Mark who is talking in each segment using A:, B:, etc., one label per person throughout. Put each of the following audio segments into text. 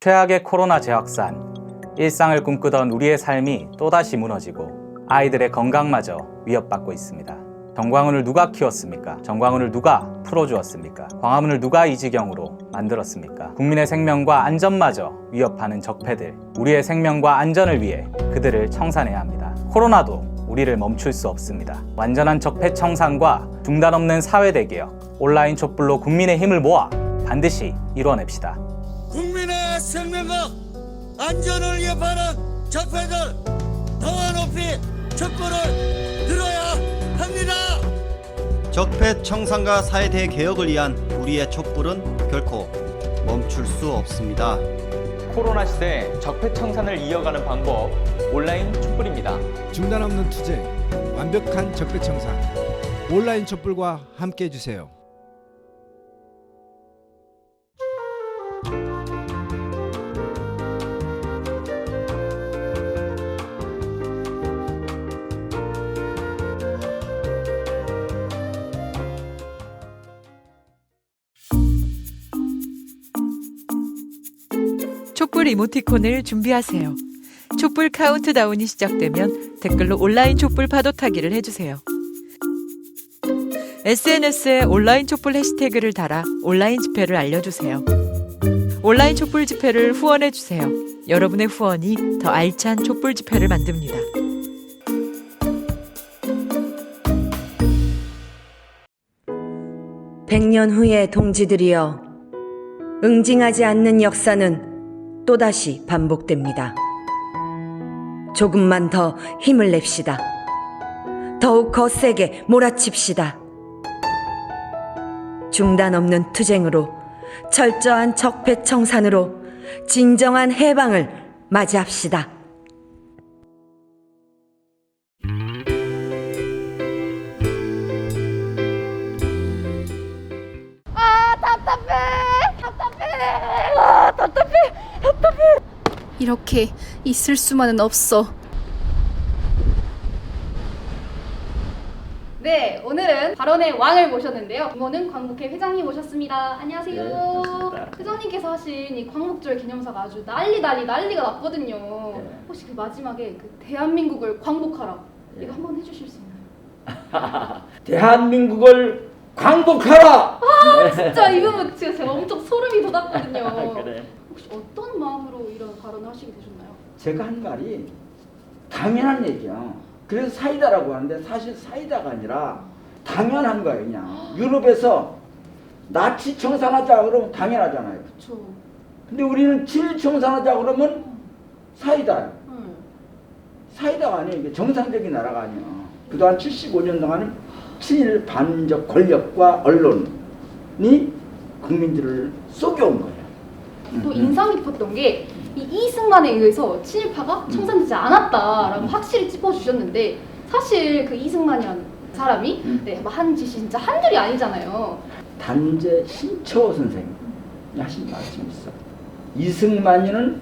A: 최악의 코로나 재확산, 일상을 꿈꾸던 우리의 삶이 또다시 무너지고 아이들의 건강마저 위협받고 있습니다. 정광훈을 누가 키웠습니까? 정광훈을 누가 풀어주었습니까? 광화문을 누가 이 지경으로 만들었습니까? 국민의 생명과 안전마저 위협하는 적폐들, 우리의 생명과 안전을 위해 그들을 청산해야 합니다. 코로나도 우리를 멈출 수 없습니다. 완전한 적폐 청산과 중단 없는 사회 대개혁, 온라인 촛불로 국민의 힘을 모아 반드시 이뤄냅시다.
B: 국민의 생명과 안전을 위협하는 적폐들 더 높이 촛불을 들어야 합니다.
C: 적폐 청산과 사회대 개혁을 위한 우리의 촛불은 결코 멈출 수 없습니다.
D: 코로나 시대 적폐 청산을 이어가는 방법, 온라인 촛불입니다.
E: 중단 없는 투쟁, 완벽한 적폐 청산, 온라인 촛불과 함께 해주세요.
F: 촛불 이모티콘을 준비하세요. 촛불 카운트다운이 시작되면 댓글로 온라인 촛불 파도 타기를 해주세요. SNS에 온라인 촛불 해시태그를 달아 온라인 집회를 알려주세요. 온라인 촛불 집회를 후원해주세요. 여러분의 후원이 더 알찬 촛불 집회를 만듭니다.
G: 백년 후의 동지들이여, 응징하지 않는 역사는 또다시 반복됩니다. 조금만 더 힘을 냅시다. 더욱 거세게 몰아칩시다. 중단 없는 투쟁으로, 철저한 적폐 청산으로 진정한 해방을 맞이합시다.
H: 이렇게 있을 수만은 없어.
I: 네, 오늘은 발언의 왕을 모셨는데요. 이모는 광복회 회장님 모셨습니다. 안녕하세요.
J: 네,
I: 회장님께서 하신 이 광복절 기념사가 아주 난리가 났거든요. 혹시 그 마지막에 그 대한민국을 광복하라, 이거 한번 해주실 수 있나요?
J: 대한민국을 광복하라!
I: 진짜 이 부분 제가 엄청 소름이 돋았거든요.
J: 그래.
I: 혹시 어떤 마음으로 이런 발언을 하시게 되셨나요?
J: 제가 한 말이 당연한 얘기야. 그래서 사이다라고 하는데 사실 사이다가 아니라 당연한 거예요, 그냥. 유럽에서 나치 청산하자 그러면 당연하잖아요.
I: 그렇죠.
J: 근데 우리는 친일 청산하자 그러면 사이다예요. 사이다가 아니에요. 이게 정상적인 나라가 아니야. 그동안 75년 동안은 친일 반민족 권력과 언론이 국민들을 속여온 거예요.
I: 또 인상 깊었던 게 이 이승만에 의해서 친일파가 청산되지 않았다라고 확실히 짚어주셨는데, 사실 그 이승만이라는 사람이 한 짓이 진짜 한둘이 아니잖아요.
J: 단재 신처호 선생이 하신 말씀이 있어. 이승만이는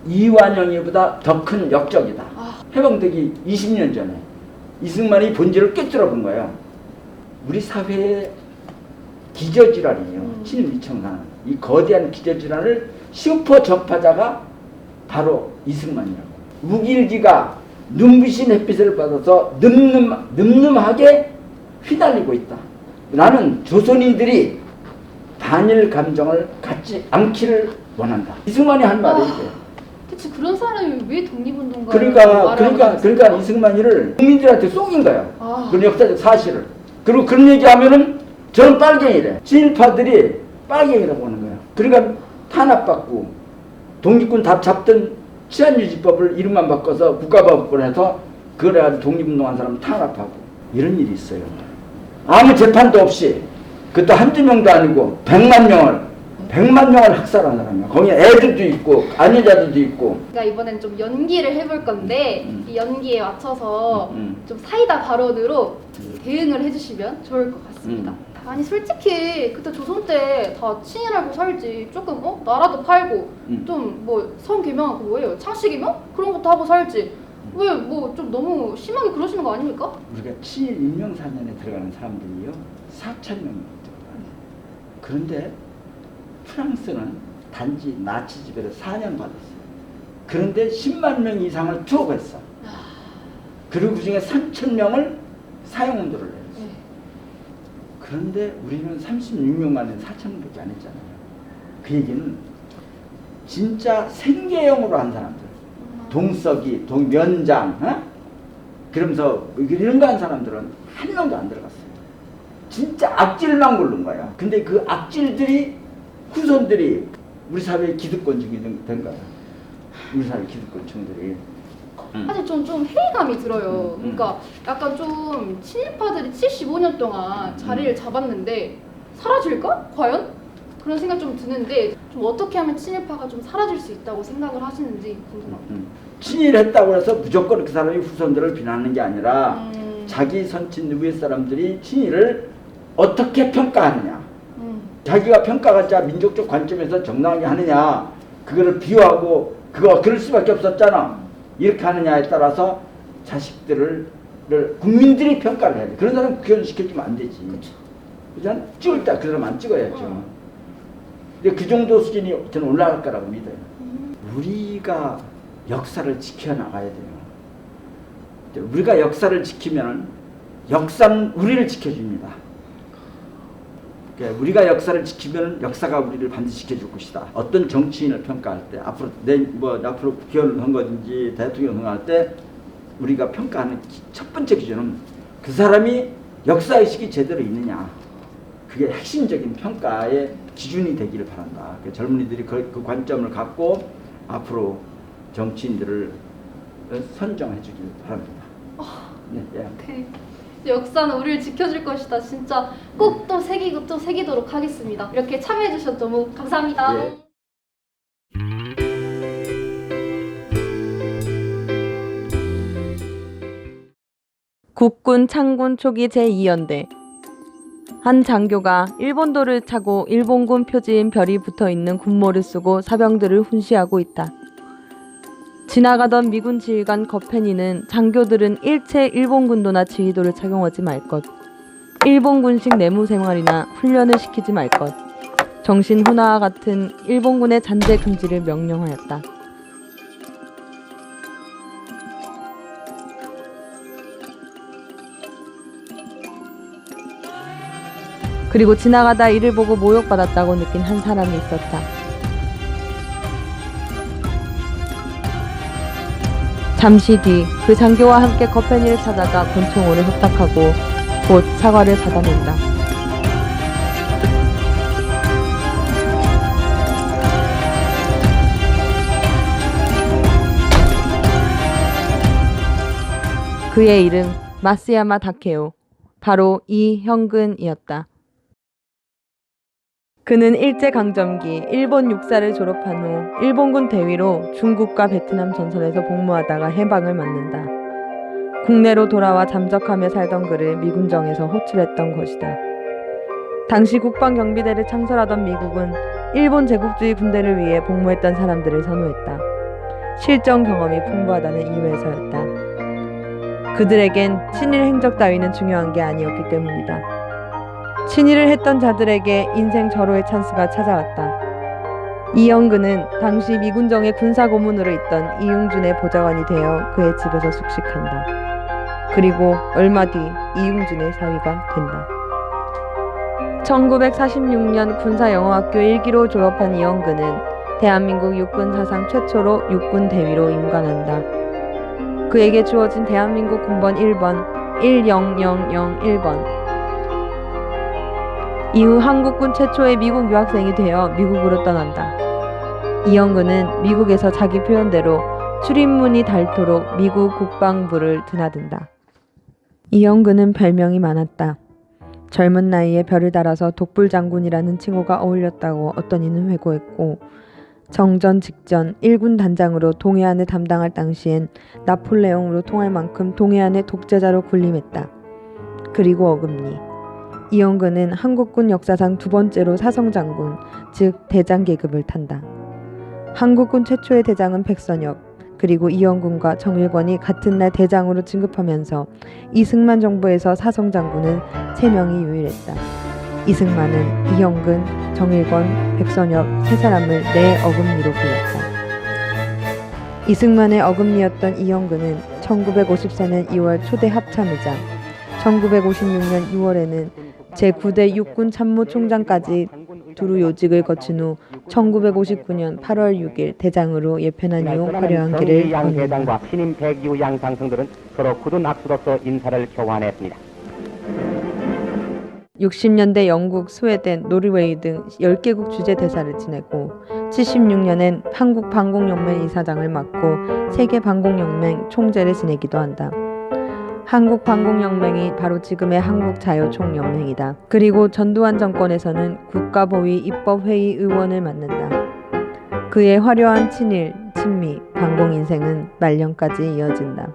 J: 이완영이보다 더 큰 역적이다. 해방되기 20년 전에 이승만이 본질을 꿰뚫어 본 거예요. 우리 사회의 기저질환이에요. 친일미청산. 이 거대한 기저질환을 슈퍼 적파자가 바로 이승만이라고. 우길기가 눈부신 햇빛을 받아서 늠름하게 휘날리고 있다. 나는 조선인들이 반일 감정을 갖지 않기를 원한다. 이승만이 한 말이에요.
I: 대체 그런 사람이 왜 독립운동가?
J: 그러니까 이승만이를 국민들한테 속인 거예요. 그런 역사적 사실을. 그리고 그런 얘기하면은 저는 빨갱이래. 친일파들이 빨갱이라고 하는 거예요. 그러니까 탄압받고 독립군 다 잡던 치안유지법을 이름만 바꿔서 국가법을 해서 그걸 해가지고 독립운동한 사람을 탄압하고 이런 일이 있어요. 아무 재판도 없이, 그것도 한두 명도 아니고 100만 명을 학살한 사람이야. 거기에 애들도 있고 아내자들도 있고.
I: 그러니까 이번엔 좀 연기를 해볼 건데 이 연기에 맞춰서 좀 사이다 발언으로 대응을 해주시면 좋을 것 같습니다. 아니 솔직히 그때 조선 때 다 친일하고 살지, 조금 나라도 팔고 좀 뭐 성개명하고 뭐예요, 창씨개명 그런 것도 하고 살지, 왜 뭐 좀 너무 심하게 그러시는 거 아닙니까?
J: 우리가 친일 인명사년에 들어가는 사람들이요 4,000명이 들어가요. 그런데 프랑스는 단지 나치 지배를 4년 받았어요. 그런데 10만 명 이상을 투옥했어. 그리고 그중에 3,000명을 사형운동을 했어요. 그런데 우리는 36명만에 4,000명밖에 안 했잖아요. 그 얘기는 진짜 생계형으로 한 사람들, 동석이, 면장, 그러면서 이런 거 한 사람들은 한 명도 안 들어갔어요. 진짜 악질만 고른 거야. 근데 그 악질들이 후손들이 우리 사회의 기득권층이 된 거야. 우리 사회 기득권층들이.
I: 사실 좀 회의감이 들어요. 그러니까 약간 좀 친일파들이 75년 동안 자리를 잡았는데 사라질까? 과연? 그런 생각 좀 드는데 좀 어떻게 하면 친일파가 좀 사라질 수 있다고 생각을 하시는지 궁금합니다.
J: 친일했다고 해서 무조건 그 사람이 후손들을 비난하는 게 아니라 자기 선친 위에 사람들이 친일을 어떻게 평가하느냐, 자기가 평가가 민족적 관점에서 정당하게 하느냐, 그거를 비유하고 그럴 수밖에 없었잖아. 이렇게 하느냐에 따라서 자식들을 국민들이 평가를 해야 돼. 그런 사람 구현시켜주면 안 되지. 그렇잖아? 찍을 때 그 사람 안 찍어야죠. 근데 그 정도 수준이 저는 올라갈 거라고 믿어요. 우리가 역사를 지켜나가야 돼요. 우리가 역사를 지키면 역사는 우리를 지켜줍니다. 그러니까 우리가 역사를 지키면 역사가 우리를 반드시 지켜줄 것이다. 어떤 정치인을 평가할 때 앞으로 앞으로 국회의원을 한 거든지 대통령을 선거할 때 우리가 평가하는 첫 번째 기준은 그 사람이 역사의식이 제대로 있느냐. 그게 핵심적인 평가의 기준이 되기를 바란다. 젊은이들이 그 관점을 갖고 앞으로 정치인들을 선정해 주길 바랍니다.
I: 네. 역사는 우리를 지켜줄 것이다. 진짜 꼭 또 새기고 또 새기도록 하겠습니다. 이렇게 참여해 주셔서 너무 감사합니다.
J: 네.
K: 국군 창군 초기 제2연대 한 장교가 일본도를 차고 일본군 표지인 별이 붙어있는 군모를 쓰고 사병들을 훈시하고 있다. 지나가던 미군 지휘관 거펜이는 장교들은 일체 일본군도나 지휘도를 착용하지 말 것, 일본군식 내무생활이나 훈련을 시키지 말 것, 정신훈화와 같은 일본군의 잔재 금지를 명령하였다. 그리고 지나가다 이를 보고 모욕받았다고 느낀 한 사람이 있었다. 잠시 뒤 그 장교와 함께 거펜이를 찾아가 권총으로 협박하고 곧 사과를 받아낸다. 그의 이름 마스야마 다케오, 바로 이형근이었다. 그는 일제강점기 일본 육사를 졸업한 후 일본군 대위로 중국과 베트남 전선에서 복무하다가 해방을 맞는다. 국내로 돌아와 잠적하며 살던 그를 미군정에서 호출했던 것이다. 당시 국방경비대를 창설하던 미국은 일본 제국주의 군대를 위해 복무했던 사람들을 선호했다. 실전 경험이 풍부하다는 이유에서였다. 그들에겐 친일 행적 따위는 중요한 게 아니었기 때문이다. 친일을 했던 자들에게 인생 절호의 찬스가 찾아왔다. 이형근은 당시 미군정의 군사고문으로 있던 이응준의 보좌관이 되어 그의 집에서 숙식한다. 그리고 얼마 뒤 이응준의 사위가 된다. 1946년 군사영어학교 1기로 졸업한 이형근은 대한민국 육군 사상 최초로 육군 대위로 임관한다. 그에게 주어진 대한민국 군번 1번 10001번. 이후 한국군 최초의 미국 유학생이 되어 미국으로 떠난다. 이형근은 미국에서 자기 표현대로 출입문이 닳도록 미국 국방부를 드나든다. 이형근은 별명이 많았다. 젊은 나이에 별을 달아서 독불장군이라는 칭호가 어울렸다고 어떤 이는 회고했고, 정전 직전 1군 단장으로 동해안을 담당할 당시엔 나폴레옹으로 통할 만큼 동해안의 독재자로 군림했다. 그리고 어금니. 이형근은 한국군 역사상 두 번째로 사성장군, 즉 대장 계급을 탄다. 한국군 최초의 대장은 백선엽, 그리고 이형근과 정일권이 같은 날 대장으로 진급하면서 이승만 정부에서 사성장군은 3명이 유일했다. 이승만은 이형근, 정일권, 백선엽 세 사람을 내 어금니로 불렀다. 이승만의 어금니였던 이형근은 1954년 2월 초대 합참의장, 1956년 6월에는 제9대 육군 참모총장까지 두루 요직을 거친 후 1959년 8월 6일 대장으로 예편한 이후 화려한 길을
L: 양회장과 신임 백이후 양상승들은 서로 굳은 악수로서 인사를 교환했습니다.
K: 60년대 영국, 스웨덴, 노르웨이 등 10개국 주재대사를 지내고 76년엔 한국방공연맹 이사장을 맡고 세계방공연맹 총재를 지내기도 한다. 한국방공연맹이 바로 지금의 한국자유총연맹이다. 그리고 전두환 정권에서는 국가보위 입법회의 의원을 맡는다. 그의 화려한 친일, 친미, 방공 인생은 말년까지 이어진다.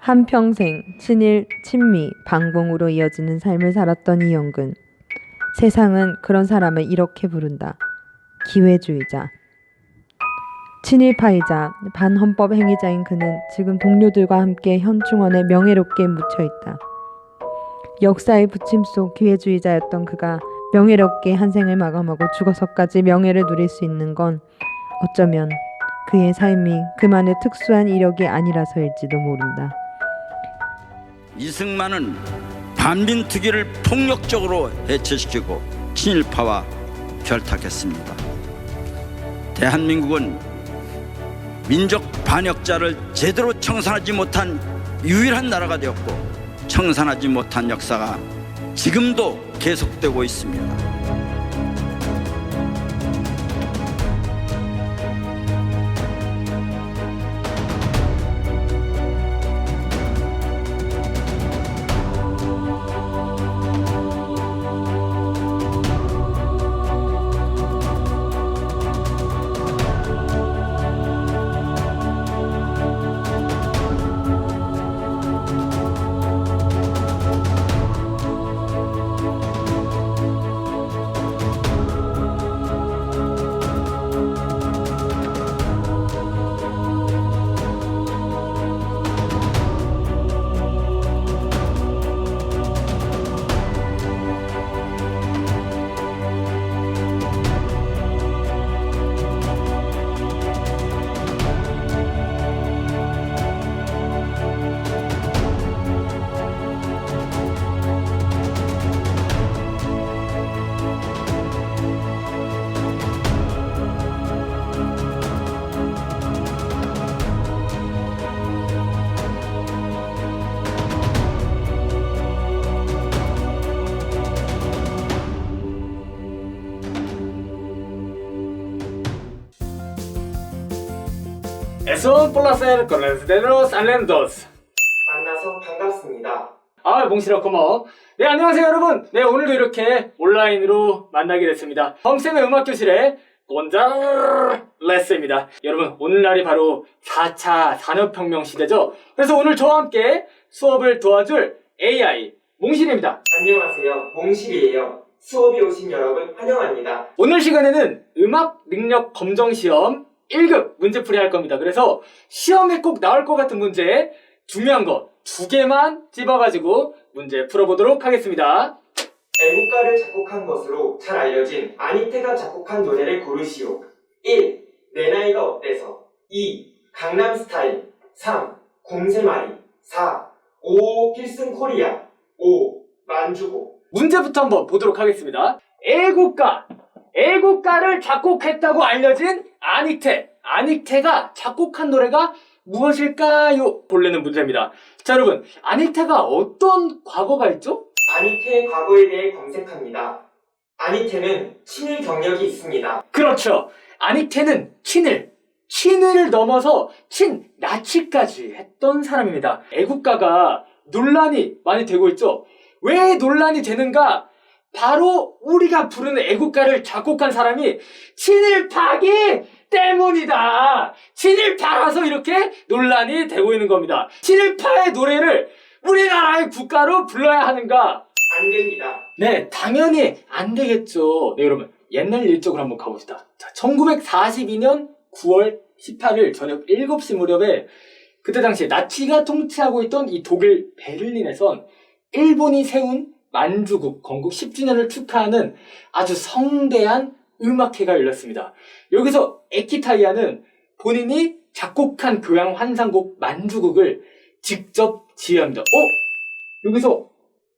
K: 한평생 친일, 친미, 방공으로 이어지는 삶을 살았던 이형근. 세상은 그런 사람을 이렇게 부른다. 기회주의자. 친일파이자 반헌법 행위자인 그는 지금 동료들과 함께 현충원에 명예롭게 묻혀있다. 역사의 부침 속 기회주의자였던 그가 명예롭게 한 생을 마감하고 죽어서까지 명예를 누릴 수 있는 건 어쩌면 그의 삶이 그만의 특수한 이력이 아니라서일지도 모른다.
B: 이승만은 반민특위를 폭력적으로 해체시키고 친일파와 결탁했습니다. 대한민국은 민족 반역자를 제대로 청산하지 못한 유일한 나라가 되었고 청산하지 못한 역사가 지금도 계속되고 있습니다.
M: Es un placer conocerlos Alendos.
L: 만나서 반갑습니다.
M: 몽실아 고마워. 네, 안녕하세요 여러분. 네, 오늘도 이렇게 온라인으로 만나게 됐습니다. 범쌤의 음악교실의 곤잘레스입니다. 여러분, 오늘날이 바로 4차 산업혁명 시대죠. 그래서 오늘 저와 함께 수업을 도와줄 AI 몽실입니다.
L: 안녕하세요. 몽실이에요. 수업이 오신 여러분 환영합니다.
M: 오늘 시간에는 음악 능력 검정 시험 1급 문제풀이 할 겁니다. 그래서 시험에 꼭 나올 것 같은 문제 중요한 거 2개만 집어가지고 문제 풀어보도록 하겠습니다.
L: 애국가를 작곡한 것으로 잘 알려진 아니테가 작곡한 노래를 고르시오. 1. 내 나이가 어때서 2. 강남스타일 3. 곰새마리 4. 5. 필승 코리아 5. 만주고.
M: 문제부터 한번 보도록 하겠습니다. 애국가를 작곡했다고 알려진 아닉테가 작곡한 노래가 무엇일까요? 본래는 문제입니다. 자, 여러분, 아닉테가 어떤 과거가 있죠?
L: 아니테의 과거에 대해 검색합니다. 아니테는 친일 경력이 있습니다.
M: 그렇죠. 아닉테는 친일을 넘어서 친나치까지 했던 사람입니다. 애국가가 논란이 많이 되고 있죠. 왜 논란이 되는가? 바로 우리가 부르는 애국가를 작곡한 사람이 친일파기 때문이다. 친일파라서 이렇게 논란이 되고 있는 겁니다. 친일파의 노래를 우리나라의 국가로 불러야 하는가?
L: 안 됩니다.
M: 네, 당연히 안 되겠죠. 네, 여러분, 옛날 일적으로 한번 가봅시다. 자, 1942년 9월 18일 저녁 7시 무렵에 그때 당시에 나치가 통치하고 있던 이 독일 베를린에선 일본이 세운 만주국 건국 10주년을 축하하는 아주 성대한 음악회가 열렸습니다. 여기서 에키타이아는 본인이 작곡한 교향 환상곡 만주국을 직접 지휘합니다. 여기서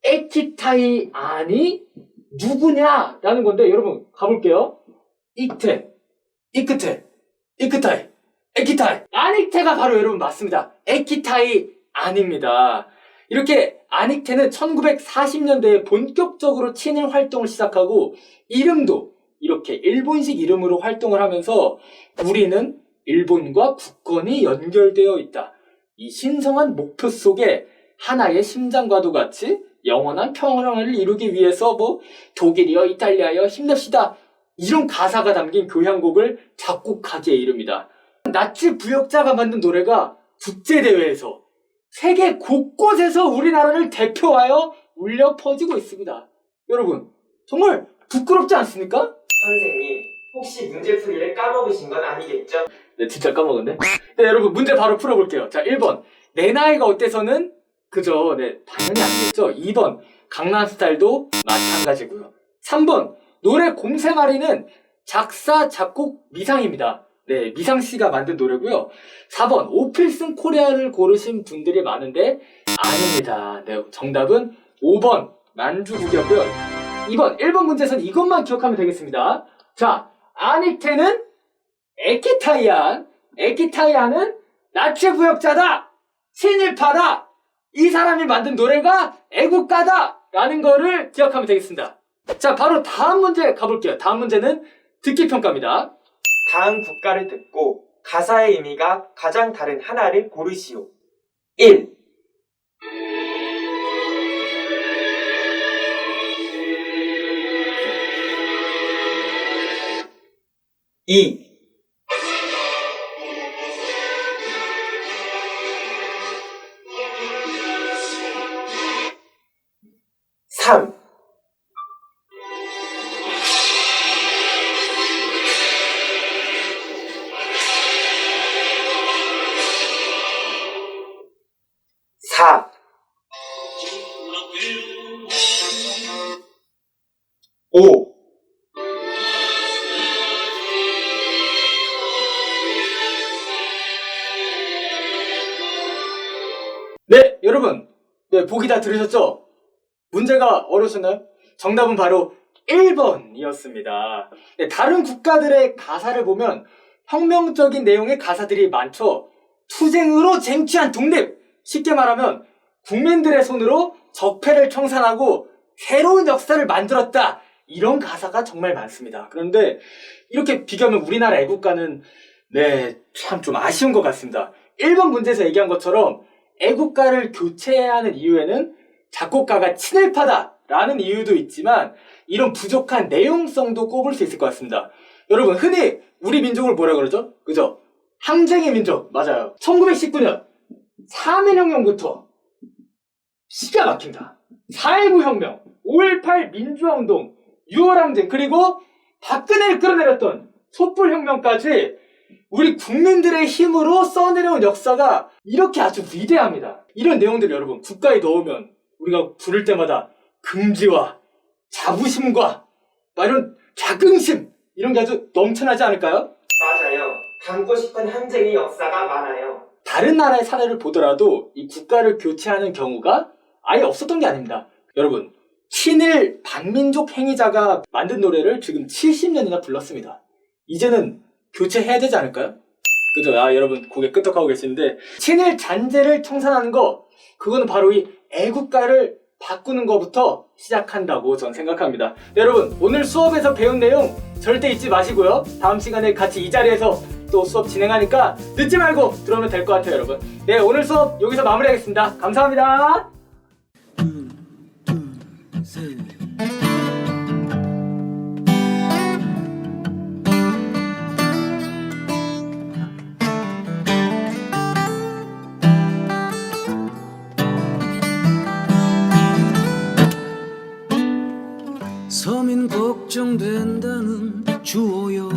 M: 에키타이안이 누구냐라는 건데 여러분 가볼게요. 이크테, 이크타이, 에키타이. 아닉테가 바로 여러분 맞습니다. 에키타이안입니다. 이렇게 아닉테는 1940년대에 본격적으로 친일 활동을 시작하고 이름도 이렇게 일본식 이름으로 활동을 하면서 우리는 일본과 국권이 연결되어 있다. 이 신성한 목표 속에 하나의 심장과도 같이 영원한 평화를 이루기 위해서 독일이여 이탈리아여 힘냅시다. 이런 가사가 담긴 교향곡을 작곡하기에 이릅니다. 나치 부역자가 만든 노래가 국제대회에서 세계 곳곳에서 우리나라를 대표하여 울려 퍼지고 있습니다. 여러분, 정말 부끄럽지 않습니까?
L: 선생님, 혹시 문제풀이를 까먹으신 건 아니겠죠?
M: 네, 진짜 까먹었네. 네, 여러분, 문제 바로 풀어볼게요. 자, 1번. 내 나이가 어때서는? 그죠. 네, 당연히 아니겠죠. 2번. 강남스타일도 마찬가지고요. 3번. 노래 공세마리는 작사, 작곡 미상입니다. 네, 미상씨가 만든 노래고요. 4번. 오필슨 코리아를 고르신 분들이 많은데 아닙니다. 네, 정답은 5번. 만주국이었고요. 2번. 1번 문제에서는 이것만 기억하면 되겠습니다. 자, 아닉테는 에키타이안은 나치 부역자다! 친일파다! 이 사람이 만든 노래가 애국가다! 라는 거를 기억하면 되겠습니다. 자, 바로 다음 문제 가볼게요. 다음 문제는 듣기평가입니다.
L: 다음 국가를 듣고 가사의 의미가 가장 다른 하나를 고르시오. 1. 2. 3. 4. 5.
M: 네, 여러분. 네, 보기 다 들으셨죠? 문제가 어려우셨나요? 정답은 바로 1번이었습니다. 네, 다른 국가들의 가사를 보면 혁명적인 내용의 가사들이 많죠. 투쟁으로 쟁취한 독립! 쉽게 말하면 국민들의 손으로 적폐를 청산하고 새로운 역사를 만들었다. 이런 가사가 정말 많습니다. 그런데 이렇게 비교하면 우리나라 애국가는 참 좀 아쉬운 것 같습니다. 1번 문제에서 얘기한 것처럼 애국가를 교체해야 하는 이유에는 작곡가가 친일파다라는 이유도 있지만 이런 부족한 내용성도 꼽을 수 있을 것 같습니다. 여러분, 흔히 우리 민족을 뭐라 그러죠? 그죠? 항쟁의 민족. 맞아요. 1919년 3.1혁명부터 기가 막힌다. 4.19 혁명, 5.18 민주화운동, 6월 항쟁, 그리고 박근혜를 끌어내렸던 촛불혁명까지 우리 국민들의 힘으로 써내려온 역사가 이렇게 아주 위대합니다. 이런 내용들 여러분 국가에 넣으면 우리가 부를 때마다 긍지와 자부심과 이런 자긍심 이런 게 아주 넘쳐나지 않을까요?
L: 맞아요. 담고 싶은 항쟁의 역사가 많아요.
M: 다른 나라의 사례를 보더라도 이 국가를 교체하는 경우가 아예 없었던 게 아닙니다. 여러분, 친일 반민족 행위자가 만든 노래를 지금 70년이나 불렀습니다. 이제는 교체해야 되지 않을까요? 그죠? 여러분 고개 끄덕하고 계시는데 친일 잔재를 청산하는 거 그거는 바로 이 애국가를 바꾸는 것부터 시작한다고 전 생각합니다. 네, 여러분 오늘 수업에서 배운 내용 절대 잊지 마시고요. 다음 시간에 같이 이 자리에서 또 수업 진행하니까 늦지 말고 들어오면 될 것 같아요, 여러분. 네, 오늘 수업 여기서 마무리하겠습니다. 감사합니다.
N: 서민 걱정된다는 주어요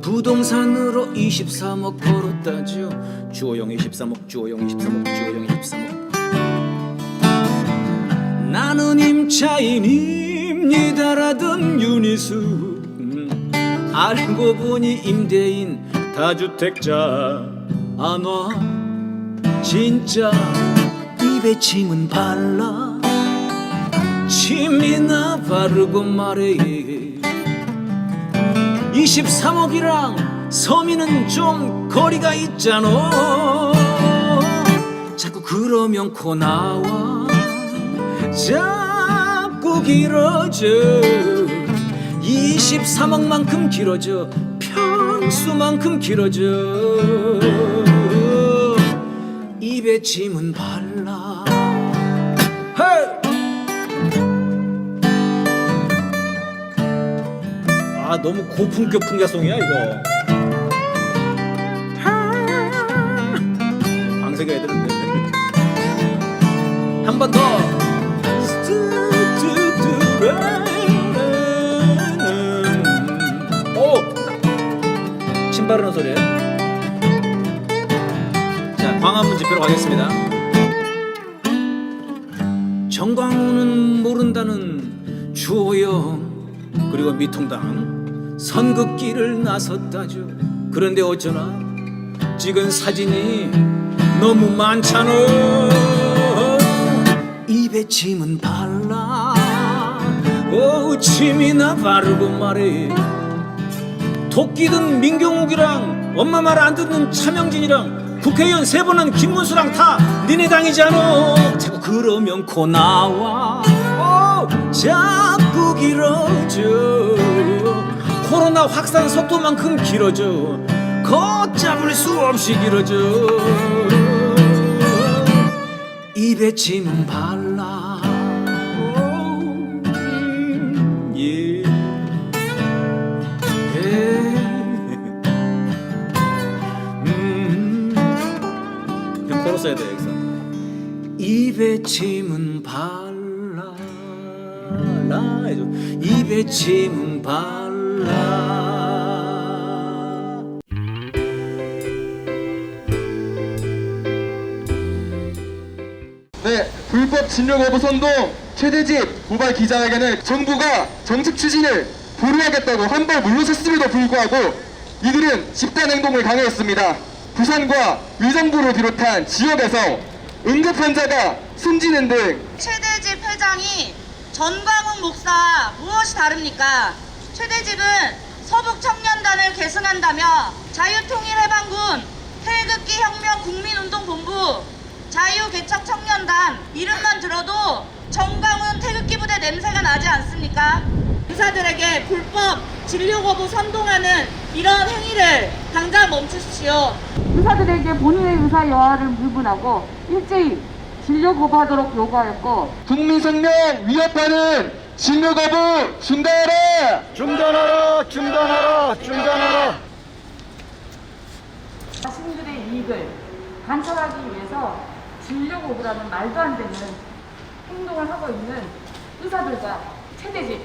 N: 부동산으로 23억 벌었다죠. 주호영 23억, 주호영 23억, 주호영 23억. 나는 임차인입니다라던 윤희수. 알고 보니 임대인 다주택자 안 와. 진짜 입에 침은 발라 침이나 바르고 말해. 23억이랑 서민은 좀 거리가 있잖아. 자꾸 그러면 코 나와 자꾸 길어져. 23억만큼 길어져. 평수만큼 길어져. 입에 침은 발라. 헤이! 아, 너무 고품격 풍자송이야 이거. 방세가 애들은 한 번 더. 오! 침 바르는 소리예요. 자, 광화문 집회로 가겠습니다. 정광훈은 모른다는 주호영 그리고 미통당 선긋기를 나섰다죠. 그런데 어쩌나 찍은 사진이 너무 많잖아. 입에 침은 발라. 오, 침이나 바르고 말해. 토끼든 민경욱이랑 엄마 말 안 듣는 차명진이랑 국회의원 3번은 김문수랑 다 니네 당이잖아. 자꾸 그러면 코 나와. 오, 자꾸 길어져. 코로나 확산 속도만큼 길어져. 걷잡을 수 없이 길어져. 입에 침은 발라. 예. 그냥 코로 써야 돼 여기서. 입에 침은 발라. 라 해줘. 입에 침은 발라.
O: 네, 불법 진료 거부 선동 최대집 고발 기자회견을 정부가 정책 추진을 보류하겠다고 한 발 물러섰음에도 불구하고 이들은 집단 행동을 강요했습니다. 부산과 의정부를 비롯한 지역에서 응급 환자가 숨지는 등
P: 최대집 회장이 전광훈 목사와 무엇이 다릅니까? 최대집은 서북청년단을 계승한다며 자유통일해방군 태극기 혁명 국민운동본부 자유개척청년단 이름만 들어도 정광훈 태극기 부대 냄새가 나지 않습니까? 의사들에게 불법 진료 거부 선동하는 이런 행위를 당장 멈추십시오.
Q: 의사들에게 본인의 의사 여하를 불문하고 일제히 진료 거부하도록 요구하였고
O: 국민 생명 위협하는 진료 거부 중단하라! 중단하라! 중단하라! 중단하라!
Q: 자신들의 이익을 관철하기 위해서 진료 거부라는 말도 안 되는 행동을 하고 있는 의사들과 최대집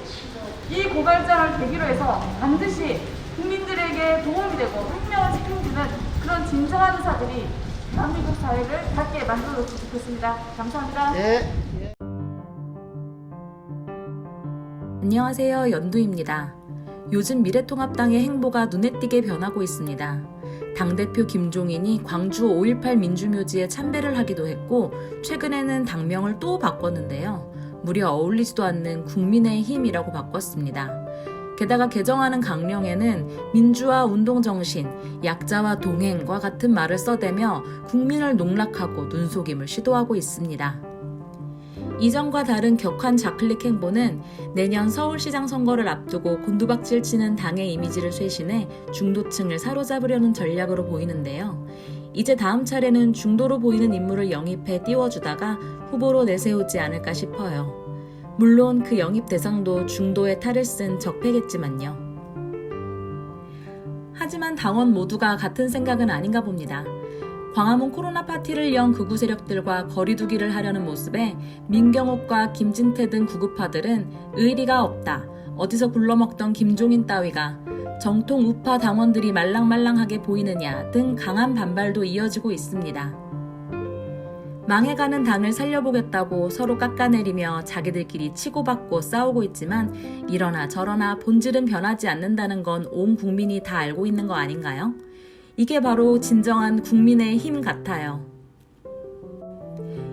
Q: 이 고발장을 계기로 해서 반드시 국민들에게 도움이 되고 생명을 책임지는 그런 진정한 의사들이 대한민국 사회를 밝게 만들어줬으면 좋겠습니다. 감사합니다. 네.
R: 안녕하세요. 연두입니다. 요즘 미래통합당의 행보가 눈에 띄게 변하고 있습니다. 당대표 김종인이 광주 5.18 민주묘지에 참배를 하기도 했고 최근에는 당명을 또 바꿨는데요. 무려 어울리지도 않는 국민의힘이라고 바꿨습니다. 게다가 개정하는 강령에는 민주화 운동정신, 약자와 동행과 같은 말을 써대며 국민을 농락하고 눈속임을 시도하고 있습니다. 이전과 다른 격한 좌클릭 행보는 내년 서울시장 선거를 앞두고 곤두박질 치는 당의 이미지를 쇄신해 중도층을 사로잡으려는 전략으로 보이는데요. 이제 다음 차례는 중도로 보이는 인물을 영입해 띄워주다가 후보로 내세우지 않을까 싶어요. 물론 그 영입 대상도 중도의 탈을 쓴 적폐겠지만요. 하지만 당원 모두가 같은 생각은 아닌가 봅니다. 광화문 코로나 파티를 연 극우 세력들과 거리두기를 하려는 모습에 민경욱과 김진태 등 구구파들은 의리가 없다. 어디서 굴러먹던 김종인 따위가 정통 우파 당원들이 말랑말랑하게 보이느냐 등 강한 반발도 이어지고 있습니다. 망해가는 당을 살려보겠다고 서로 깎아내리며 자기들끼리 치고받고 싸우고 있지만 이러나 저러나 본질은 변하지 않는다는 건 온 국민이 다 알고 있는 거 아닌가요? 이게 바로 진정한 국민의 힘 같아요.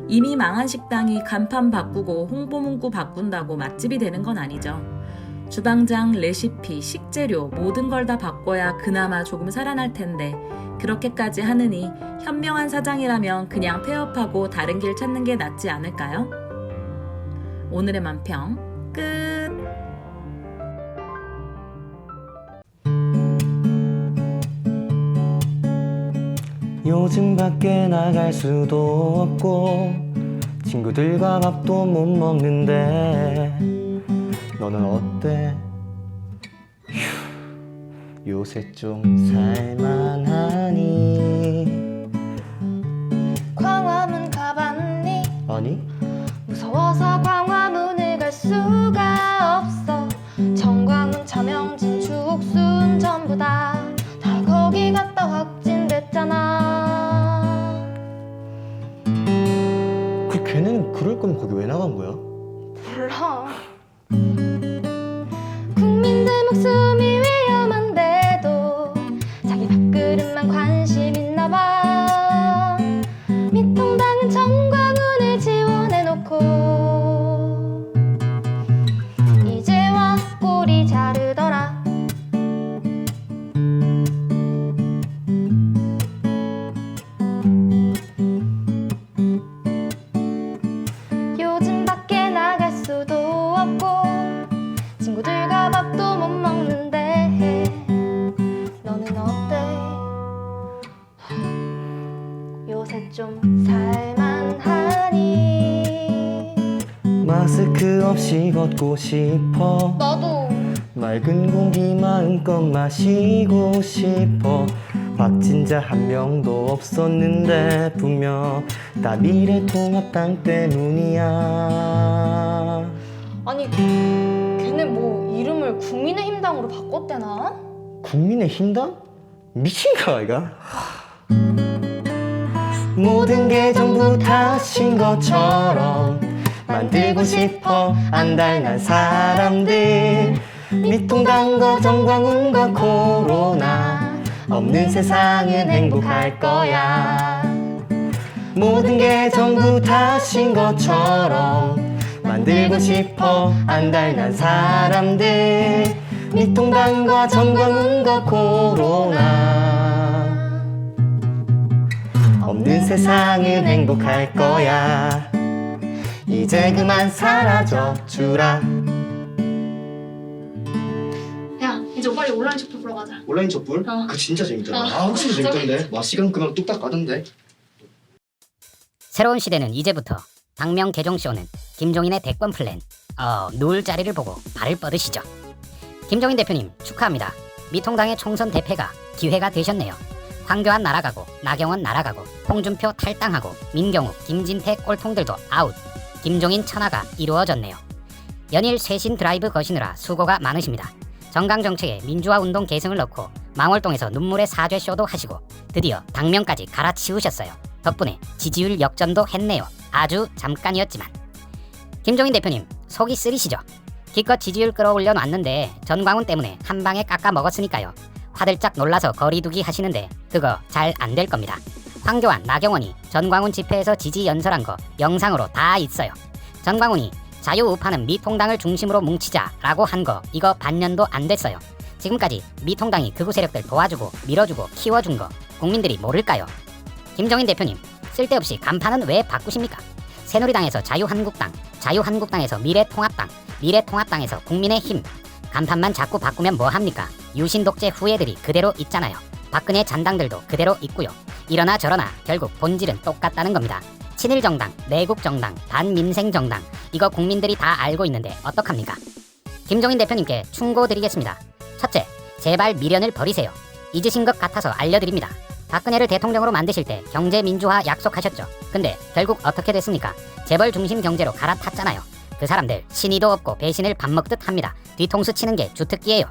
R: 이미 망한 식당이 간판 바꾸고 홍보 문구 바꾼다고 맛집이 되는 건 아니죠. 주방장, 레시피, 식재료 모든 걸 다 바꿔야 그나마 조금 살아날 텐데 그렇게까지 하느니 현명한 사장이라면 그냥 폐업하고 다른 길 찾는 게 낫지 않을까요? 오늘의 만평 끝!
S: 요즘 밖에 나갈 수도 없고 친구들과 밥도 못 먹는데 너는 어때? 휴, 요새 좀 살만하니?
T: 광화문 가봤니?
S: 아니?
T: 무서워서 광화문을 갈 수가 없어. 정광훈, 차명진, 주옥순 전부 다 거기 갔다 확진됐잖아.
S: 그 걔는 그럴 거면 거기 왜 나간 거야?
T: 몰라. 국민들 목숨이 위험한데도 자기 밥그릇만 관심 있나 봐. 미통당은 정광훈을 지원해놓고 이제 와 꼬리 자르더라. 요즘 밖에 나갈 수도 없고 친구들과 밥도 못 먹는데 너는 어때? 요새 좀 살만하니?
S: 마스크 없이 걷고 싶어.
T: 나도.
S: 맑은 공기 마음껏 마시고 싶어. 확진자 한 명도 없었는데 분명 다 미래통합당 때문이야.
T: 아니 걔네 뭐 이름을 국민의힘당으로 바꿨대나?
S: 국민의힘당? 미친가 이가? 모든 게 전부 탓인 것처럼 만들고 싶어 안달난 사람들. 미통당과 정광훈과 코로나 없는 세상은 행복할 거야. 모든 게 전부 탓인 것처럼 만들고 싶어 안달난 사람들. 미통당과 정광훈과 코로나 없는 세상은 행복할 거야. 이제 그만 사라져 주라.
H: 야, 이제 빨리 온라인 촛불 보러 가자.
S: 온라인 촛불? 그거 진짜 재밌잖아. 아, 확실히 재밌던데. 와, 시간 그만 뚝딱 가던데.
U: 새로운 시대는 이제부터. 당명 개종쇼는 김종인의 대권 플랜. 누울 자리를 보고 발을 뻗으시죠. 김종인 대표님 축하합니다. 미통당의 총선 대패가 기회가 되셨네요. 황교안 날아가고 나경원 날아가고 홍준표 탈당하고 민경욱, 김진태 꼴통들도 아웃. 김종인 천하가 이루어졌네요. 연일 쇄신 드라이브 거시느라 수고가 많으십니다. 정강정책에 민주화운동 계승을 넣고 망월동에서 눈물의 사죄쇼도 하시고 드디어 당명까지 갈아치우셨어요. 덕분에 지지율 역전도 했네요. 아주 잠깐이었지만. 김종인 대표님 속이 쓰리시죠? 기껏 지지율 끌어올려 놨는데 전광훈 때문에 한 방에 깎아 먹었으니까요. 화들짝 놀라서 거리두기 하시는데 그거 잘 안 될 겁니다. 황교안, 나경원이 전광훈 집회에서 지지 연설한 거 영상으로 다 있어요. 전광훈이 자유우파는 미통당을 중심으로 뭉치자라고 한 거 이거 반년도 안 됐어요. 지금까지 미통당이 극우 세력들 도와주고 밀어주고 키워준 거 국민들이 모를까요? 김종인 대표님 쓸데없이 간판은 왜 바꾸십니까? 새누리당에서 자유한국당, 자유한국당에서 미래통합당, 미래통합당에서 국민의힘. 간판만 자꾸 바꾸면 뭐합니까? 유신독재 후예들이 그대로 있잖아요. 박근혜 잔당들도 그대로 있고요. 이러나 저러나 결국 본질은 똑같다는 겁니다. 친일정당, 내국정당, 반민생정당 이거 국민들이 다 알고 있는데 어떡합니까? 김종인 대표님께 충고드리겠습니다. 첫째, 제발 미련을 버리세요. 잊으신 것 같아서 알려드립니다. 박근혜를 대통령으로 만드실 때 경제민주화 약속하셨죠. 근데 결국 어떻게 됐습니까? 재벌 중심 경제로 갈아탔잖아요. 그 사람들 신의도 없고 배신을 밥 먹듯 합니다. 뒤통수 치는 게 주특기예요.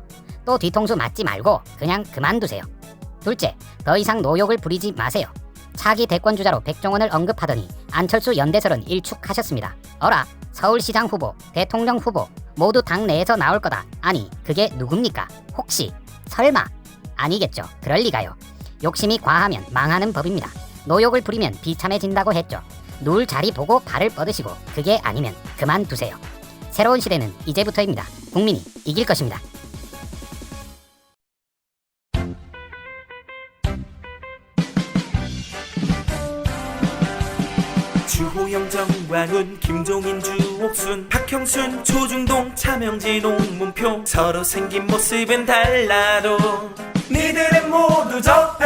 U: 또 뒤통수 맞지 말고 그냥 그만두세요. 둘째, 더 이상 노욕을 부리지 마세요. 차기 대권주자로 백종원을 언급하더니 안철수 연대설은 일축하셨습니다. 어라, 서울시장 후보, 대통령 후보 모두 당 내에서 나올 거다. 아니, 그게 누굽니까? 혹시 설마? 아니겠죠. 그럴 리가요. 욕심이 과하면 망하는 법입니다. 노욕을 부리면 비참해진다고 했죠. 누울 자리 보고 발을 뻗으시고 그게 아니면 그만두세요. 새로운 시대는 이제부터입니다. 국민이 이길 것입니다.
A: 주호영, 정광훈, 김종인, 주옥순, 박형순, 조중동, 차명진, 홍문표 서로 생긴 모습은 달라도 니들은 모두 적폐.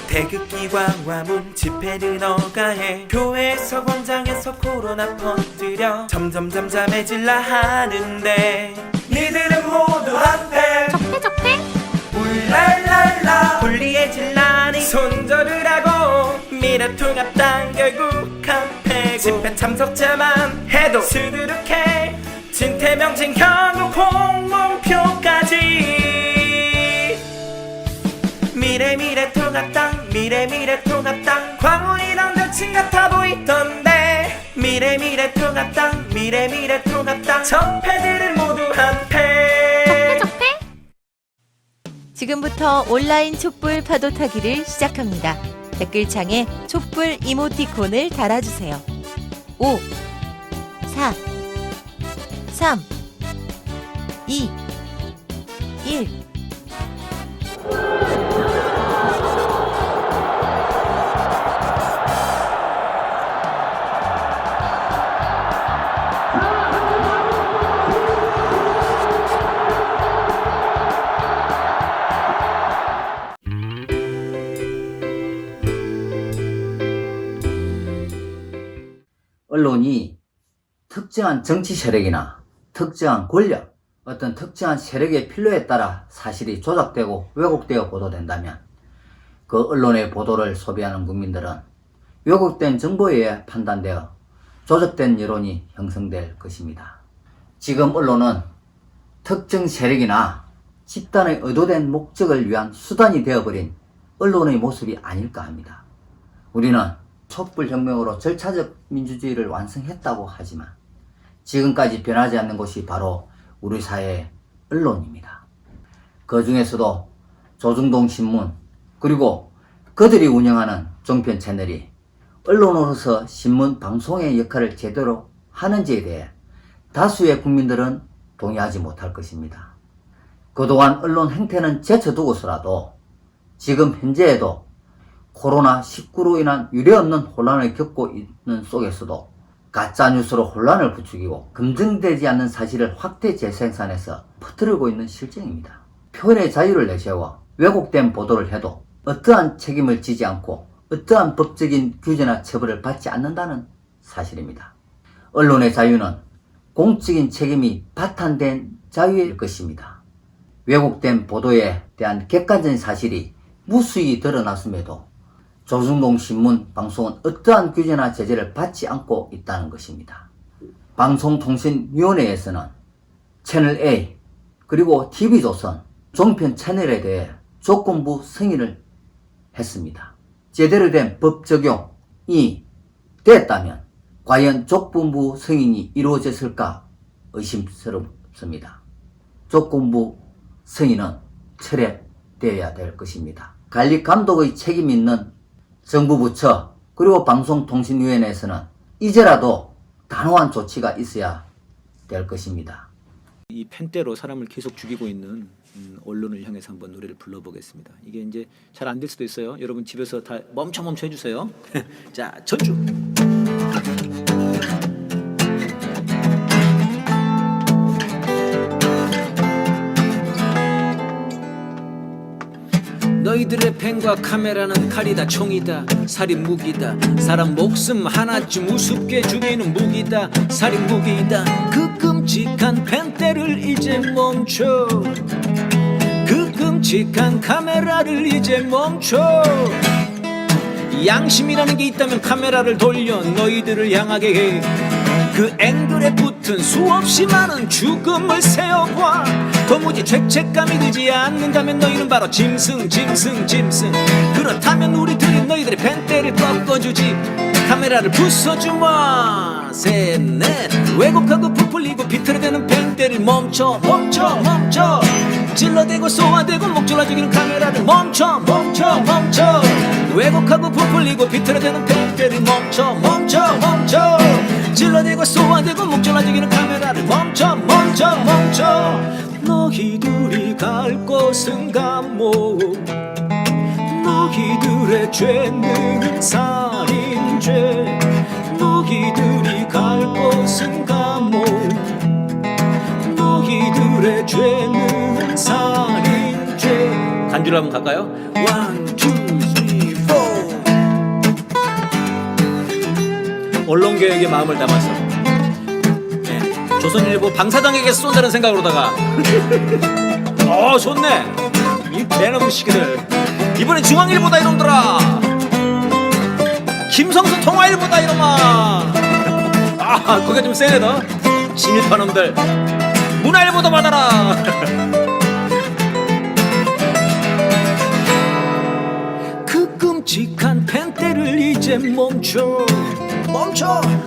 A: 태극기 광화문 집회는 어가해 교회에서 광장에서 코로나 퍼뜨려 점점 잠잠해질라 하는데 니들은 모두 한패. 적폐 울랄랄라 불리해질라니 손절을 하고 미래통합당 결국 한패고 집회 참석자만 해도 스르륵해 진태명, 진경욱, 홍문표까지 미래통합당 미래통합당 광운이랑 대칭 같아 보이던데 미래통합당 적폐들은 모두 한패.
V: 지금부터 온라인 촛불 파도 타기를 시작합니다. 댓글창에 촛불 이모티콘을 달아주세요. 5, 4, 3, 2, 1.
W: 언론이 특정한 정치 세력이나 특정한 권력, 어떤 특정한 세력의 필요에 따라 사실이 조작되고 왜곡되어 보도된다면 그 언론의 보도를 소비하는 국민들은 왜곡된 정보에 의해 판단되어 조작된 여론이 형성될 것입니다. 지금 언론은 특정 세력이나 집단의 의도된 목적을 위한 수단이 되어버린 언론의 모습이 아닐까 합니다. 우리는 촛불혁명으로 절차적 민주주의를 완성했다고 하지만 지금까지 변하지 않는 것이 바로 우리 사회의 언론입니다. 그 중에서도 조중동 신문 그리고 그들이 운영하는 종편 채널이 언론으로서 신문 방송의 역할을 제대로 하는지에 대해 다수의 국민들은 동의하지 못할 것입니다. 그동안 언론 행태는 제쳐두고서라도 지금 현재에도 코로나19로 인한 유례없는 혼란을 겪고 있는 속에서도 가짜뉴스로 혼란을 부추기고 검증되지 않는 사실을 확대 재생산해서 퍼뜨리고 있는 실정입니다. 표현의 자유를 내세워 왜곡된 보도를 해도 어떠한 책임을 지지 않고 어떠한 법적인 규제나 처벌을 받지 않는다는 사실입니다. 언론의 자유는 공적인 책임이 바탕된 자유일 것입니다. 왜곡된 보도에 대한 객관적인 사실이 무수히 드러났음에도 조중동 신문 방송은 어떠한 규제나 제재를 받지 않고 있다는 것입니다. 방송통신위원회에서는 채널A 그리고 TV조선 종편 채널에 대해 조건부 승인을 했습니다. 제대로 된 법 적용이 됐다면 과연 조건부 승인이 이루어졌을까 의심스럽습니다. 조건부 승인은 철회되어야 될 것입니다. 관리 감독의 책임이 있는 정부 부처 그리고 방송통신위원회에서는 이제라도 단호한 조치가 있어야 될 것입니다.
N: 이 펜대로 사람을 계속 죽이고 있는 언론을 향해서 한번 노래를 불러보겠습니다. 이게 이제 잘 안 될 수도 있어요. 여러분 집에서 다 멈춰 해주세요. 자, 전주. 너희들의 펜과 카메라는 칼이다 총이다 살인 무기다 사람 목숨 하나쯤 우습게 죽이는 무기다 살인 무기다 그 끔찍한 펜대를 이제 멈춰 그 끔찍한 카메라를 이제 멈춰 양심이라는 게 있다면 카메라를 돌려 너희들을 향하게 해 그 앵글에 붙은 수없이 많은 죽음을 세어봐. 도무지 죄책감이 들지 않는다면 너희는 바로 짐승. 그렇다면 우리들이 너희들의 펜대를 꺾어주지. 카메라를 부숴주마. 셋넷. 왜곡하고 부풀리고 비틀어대는 펜대를 멈춰. 찔러대고 쏘아대고 목졸라 죽이는 카메라를 멈춰. 왜곡하고 부풀리고 비틀어대는 펜대를 멈춰. 찔러대고 쏘아대고 목졸라 죽이는 카메라를 멈춰. 너희들이 갈 곳은 감옥. 너희들의 죄는 살인죄. 너희들이 갈 곳은 감옥. 너희들의 죄는 살인죄. 간주로 한번 갈까요? 1, 2, 3, 4. 언론개혁의 마음을 담아서 조선일보 방사장에게 쏜다는 생각으로다가 좋네. 이 대놈 시키들 이번엔 중앙일보다 이놈들아. 김성수 통화일보다 이놈아. 거기가 좀 세네. 너 진일파 놈들 문화일보도 받아라. 그 끔찍한 펜대를 이제 멈춰.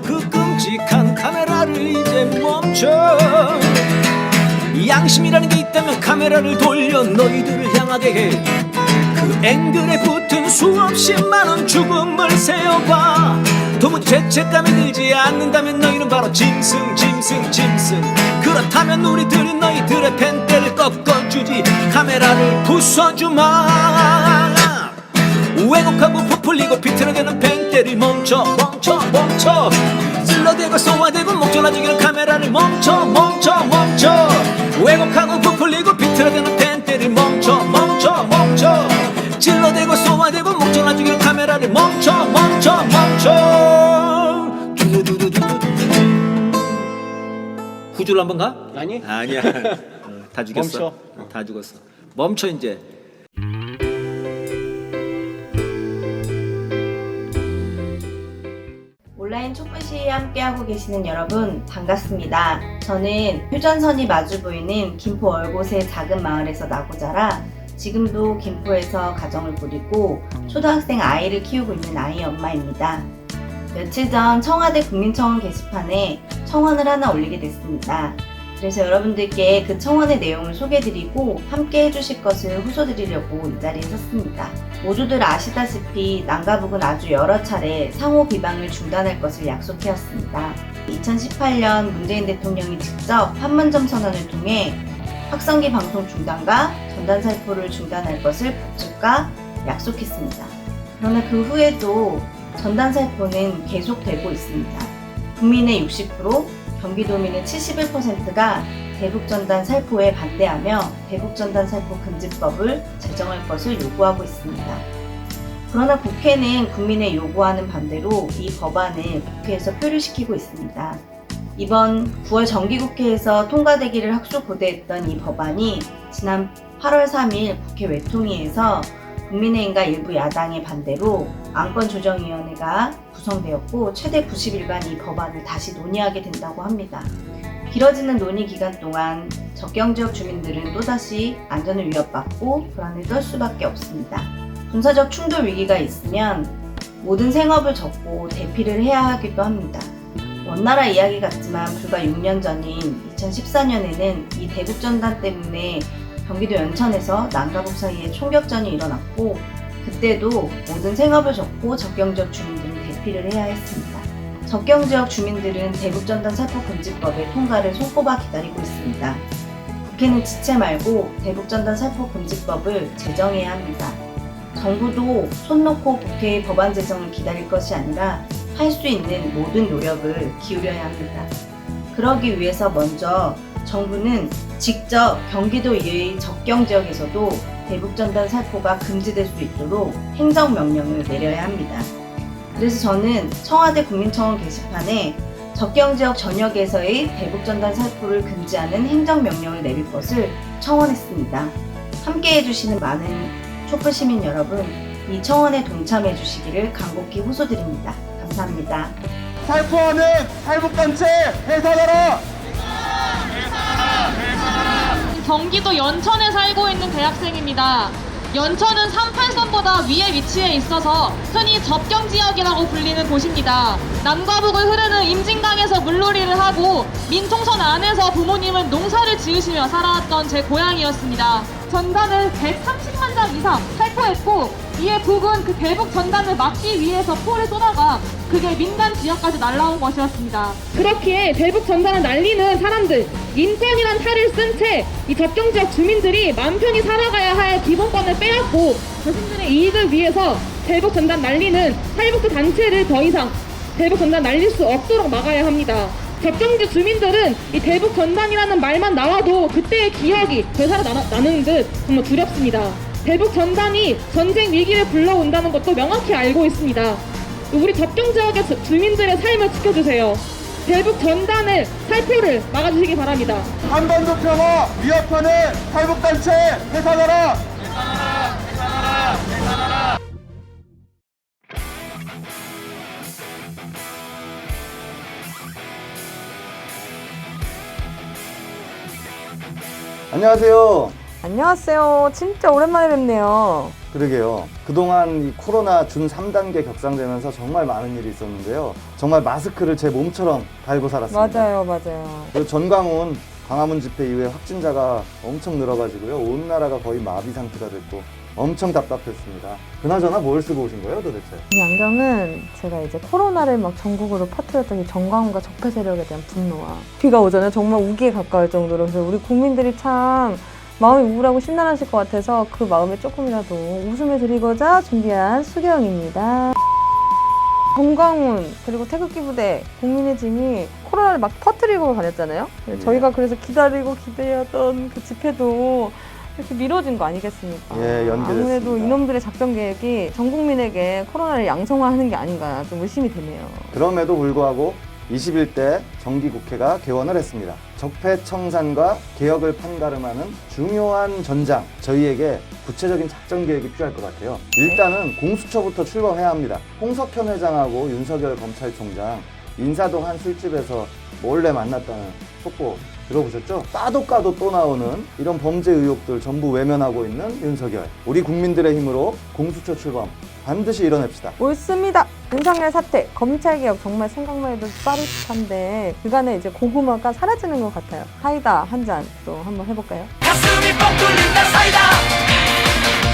N: 그 끔찍한 카메라를 이제 멈춰. 양심이라는 게 있다면 카메라를 돌려 너희들을 향하게 해. 그 앵글에 붙은 수없이 많은 죽음을 세어봐. 도무지 죄책감이 들지 않는다면 너희는 바로 짐승. 그렇다면 우리들은 너희들의 펜대를 꺾어주지. 카메라를 부숴주마. 왜곡하고 부풀리고 비틀어대는 펜대를 멈춰. 찔러대고 쏘아대고 목졸라 죽이는 카메라를 멈춰. 왜곡하고 부풀리고 비틀어대는 펜대를 멈춰. 찔러대고 쏘아대고 목졸라 죽이는 카메라를 멈춰. 후줄로 한번 가? 아니야. 다 죽였어. 다 죽었어. 멈춰 이제.
V: 온라인 촛불 시위에 함께하고 계시는 여러분 반갑습니다. 저는 휴전선이 마주 보이는 김포 얼곳의 작은 마을에서 나고 자라 지금도 김포에서 가정을 꾸리고 초등학생 아이를 키우고 있는 아이 엄마입니다. 며칠 전 청와대 국민청원 게시판에 청원을 하나 올리게 됐습니다. 그래서 여러분들께 그 청원의 내용을 소개해드리고 함께 해주실 것을 호소드리려고 이 자리에 섰습니다. 모두들 아시다시피 남과 북은 아주 여러 차례 상호 비방을 중단할 것을 약속해왔습니다. 2018년 문재인 대통령이 직접 판문점 선언을 통해 확성기 방송 중단과 전단 살포를 중단할 것을 북측과 약속했습니다. 그러나 그 후에도 전단 살포는 계속되고 있습니다. 국민의 60%, 경기도민의 71%가 대북전단 살포에 반대하며 대북전단 살포 금지법을 제정할 것을 요구하고 있습니다. 그러나 국회는 국민의 요구하는 반대로 이 법안을 국회에서 표류시키고 있습니다. 이번 9월 정기국회에서 통과되기를 학수고대했던 이 법안이 지난 8월 3일 국회 외통위에서 국민의힘과 일부 야당의 반대로 안건조정위원회가 구성되었고 최대 90일간 이 법안을 다시 논의하게 된다고 합니다. 길어지는 논의 기간 동안 적경지역 주민들은 또다시 안전을 위협받고 불안을 떨 수밖에 없습니다. 군사적 충돌 위기가 있으면 모든 생업을 접고 대피를 해야 하기도 합니다. 원나라 이야기 같지만 불과 6년 전인 2014년에는 이 대북전단 때문에 경기도 연천에서 남과 북 사이에 총격전이 일어났고 그때도 모든 생업을 접고 적경지역 주민들은 대피를 해야 했습니다. 적경지역 주민들은 대북전단 살포 금지법의 통과를 손꼽아 기다리고 있습니다. 국회는 지체 말고 대북전단 살포 금지법을 제정해야 합니다. 정부도 손 놓고 국회의 법안 제정을 기다릴 것이 아니라 할 수 있는 모든 노력을 기울여야 합니다. 그러기 위해서 먼저 정부는 직접 경기도 이외의 적경지역에서도 대북전단 살포가 금지될 수 있도록 행정명령을 내려야 합니다. 그래서 저는 청와대 국민청원 게시판에 적경지역 전역에서의 대북전단 살포를 금지하는 행정명령을 내릴 것을 청원했습니다. 함께 해주시는 많은 촛불시민 여러분, 이 청원에 동참해 주시기를 간곡히 호소드립니다. 감사합니다.
O: 살포하는 탈북단체 해산하라!
C: 경기도 연천에 살고 있는 대학생입니다. 연천은 38선보다 위에 위치해 있어서 흔히 접경지역이라고 불리는 곳입니다. 남과 북을 흐르는 임진강에서 물놀이를 하고 민통선 안에서 부모님은 농사를 지으시며 살아왔던 제 고향이었습니다. 전단을 130만 장 이상 살포했고 이에 북은 그 대북 전단을 막기 위해서 포를 쏘다가 그게 민간 지역까지 날라온 것이었습니다. 그렇기에 대북 전단을 날리는 사람들, 인권이란 탈을 쓴 채 이 접경지역 주민들이 맘 편히 살아가야 할 기본권을 빼앗고 자신들의 이익을 위해서 대북 전단 날리는 탈북자 단체를 더 이상 대북 전단 날릴 수 없도록 막아야 합니다. 접경지 주민들은 이 대북 전단이라는 말만 나와도 그때의 기억이 되살아나는 듯 정말 두렵습니다. 대북 전단이 전쟁 위기를 불러온다는 것도 명확히 알고 있습니다. 우리 접경지역의 주민들의 삶을 지켜주세요. 대북 전단을 살포를 막아주시기 바랍니다.
O: 한반도 평화 위협하는 탈북단체 해산하라! 해산하라! 해산하라! 해산하라!
D: 안녕하세요.
K: 안녕하세요. 진짜 오랜만에 뵙네요.
D: 그러게요. 그동안 이 코로나 준 3단계 격상되면서 정말 많은 일이 있었는데요. 정말 마스크를 제 몸처럼 달고 살았습니다.
K: 맞아요.
D: 그리고 전광훈 광화문 집회 이후에 확진자가 엄청 늘어가지고요. 온 나라가 거의 마비 상태가 됐고 엄청 답답했습니다. 그나저나 뭘 쓰고 오신 거예요 도대체?
K: 이 안경은 제가 이제 코로나를 막 전국으로 퍼뜨렸던 이 정광훈과 적폐 세력에 대한 분노와 비가 오잖아요. 정말 우기에 가까울 정도로. 그래서 우리 국민들이 참 마음이 우울하고 심란하실 것 같아서 그 마음에 조금이라도 웃음을 드리고자 준비한 수경입니다. 정광훈 그리고 태극기 부대 국민의 짐이 코로나를 막 퍼뜨리고 다녔잖아요. 저희가 그래서 기다리고 기대하던 그 집회도 이렇게 미뤄진 거 아니겠습니까?
D: 예, 연기됐습니다.
K: 아무래도 이놈들의 작전 계획이 전 국민에게 코로나를 양성화하는 게 아닌가 좀 의심이 되네요.
D: 그럼에도 불구하고 21대 정기국회가 개원을 했습니다. 적폐청산과 개혁을 판가름하는 중요한 전장, 저희에게 구체적인 작전 계획이 필요할 것 같아요. 일단은 공수처부터 출범해야 합니다. 홍석현 회장하고 윤석열 검찰총장 인사동 한 술집에서 몰래 만났다는 속보 들어보셨죠? 까도 또 나오는 이런 범죄 의혹들 전부 외면하고 있는 윤석열. 우리 국민들의 힘으로 공수처 출범 반드시 이뤄냅시다.
K: 옳습니다. 윤석열 사태, 검찰개혁 정말 생각만 해도 빠릿한데 그간에 이제 고구마가 사라지는 것 같아요. 사이다 한 잔 또 한번 해볼까요?
A: 가슴이 뻥 뚫린다 사이다.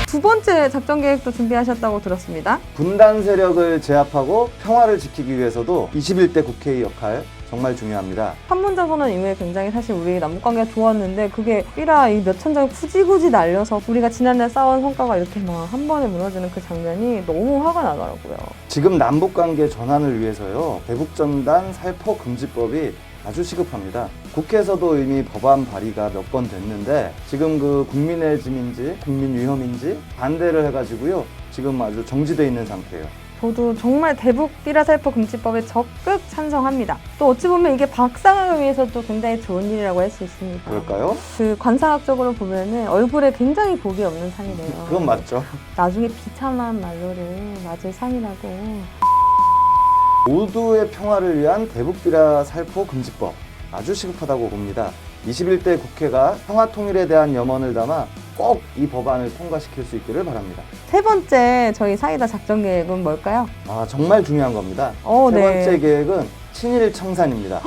K: 두 번째 작전 계획도 준비하셨다고 들었습니다.
D: 분단 세력을 제압하고 평화를 지키기 위해서도 21대 국회의 역할 정말 중요합니다.
K: 판문점 이후에 굉장히 사실 우리 남북관계가 좋았는데 그게 삐라 이 몇천 장 굳이 날려서 우리가 지난해 쌓아온 성과가 이렇게 막 한 번에 무너지는 그 장면이 너무 화가 나더라고요.
D: 지금 남북관계 전환을 위해서요. 대북전단 살포 금지법이 아주 시급합니다. 국회에서도 이미 법안 발의가 몇 번 됐는데 지금 그 국민의 짐인지 국민 위험인지 반대를 해가지고요. 지금 아주 정지돼 있는 상태예요.
K: 저도 정말 대북 삐라 살포 금지법에 적극 찬성합니다. 또 어찌 보면 이게 박상을 위해서도 굉장히 좋은 일이라고 할 수 있습니다.
D: 그럴까요?
K: 그 관상학적으로 보면은 얼굴에 굉장히 복이 없는 상이래요.
D: 그건 맞죠.
K: 나중에 비참한 말로를 맞을 상이라고.
D: 모두의 평화를 위한 대북비라 살포 금지법 아주 시급하다고 봅니다. 21대 국회가 평화통일에 대한 염원을 담아 꼭 이 법안을 통과시킬 수 있기를 바랍니다.
K: 세 번째 저희 사이다 작전 계획은 뭘까요?
D: 정말 중요한 겁니다. 세 번째 계획은 친일 청산입니다.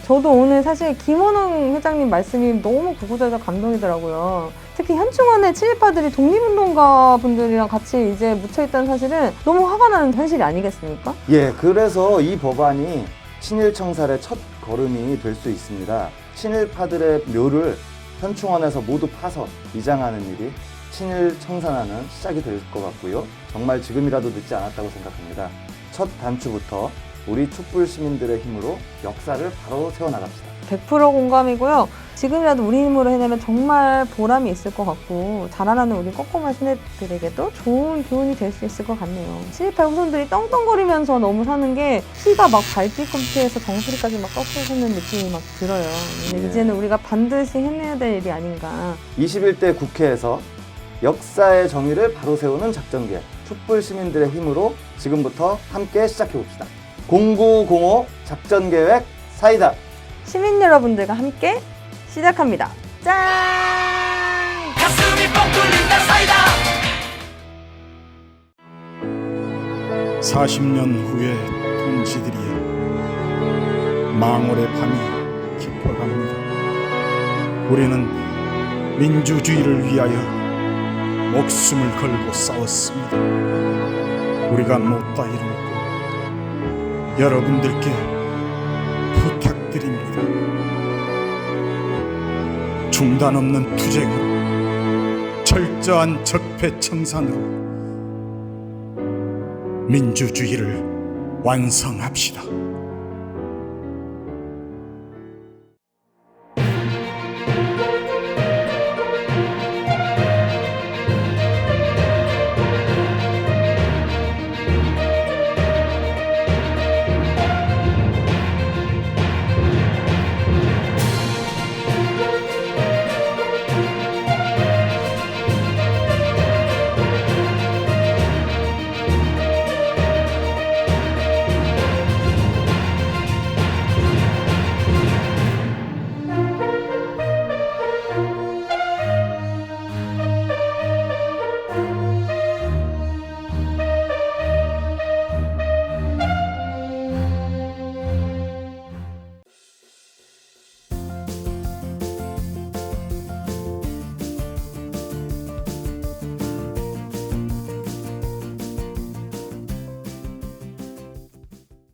K: 저도 오늘 사실 김원웅 회장님 말씀이 너무 구구절절 감동이더라고요. 특히 현충원에 친일파들이 독립운동가 분들이랑 같이 이제 묻혀있다는 사실은 너무 화가 나는 현실이 아니겠습니까?
D: 예, 그래서 이 법안이 친일 청산의 첫 걸음이 될 수 있습니다. 친일파들의 묘를 현충원에서 모두 파서 이장하는 일이 친일 청산하는 시작이 될 것 같고요. 정말 지금이라도 늦지 않았다고 생각합니다. 첫 단추부터 우리 촛불 시민들의 힘으로 역사를 바로 세워나갑시다.
K: 100% 공감이고요. 지금이라도 우리 힘으로 해내면 정말 보람이 있을 것 같고 자라나는 우리 꼬꼬마 시네들에게도 좋은 교훈이 될 수 있을 것 같네요. 친일파 후손들이 떵떵거리면서 너무 사는 게 피가 막 발뒤꿈치에서 정수리까지 막 꺾여지는 느낌이 막 들어요. 근데 이제는 우리가 반드시 해내야 될 일이 아닌가.
D: 21대 국회에서 역사의 정의를 바로 세우는 작전계획 촛불 시민들의 힘으로 지금부터 함께 시작해봅시다. 0905 작전계획 사이다.
K: 시민 여러분들과 함께 시작합니다. 짠!
A: 가슴이 뻥 뚫린다 사이다
E: 40년 후의 동지들이여, 망월의 밤이 깊어갑니다. 우리는 민주주의를 위하여 목숨을 걸고 싸웠습니다. 우리가 못다 이루었고 여러분들께 부탁드립니다. 중단 없는 투쟁으로, 철저한 적폐청산으로 민주주의를 완성합시다.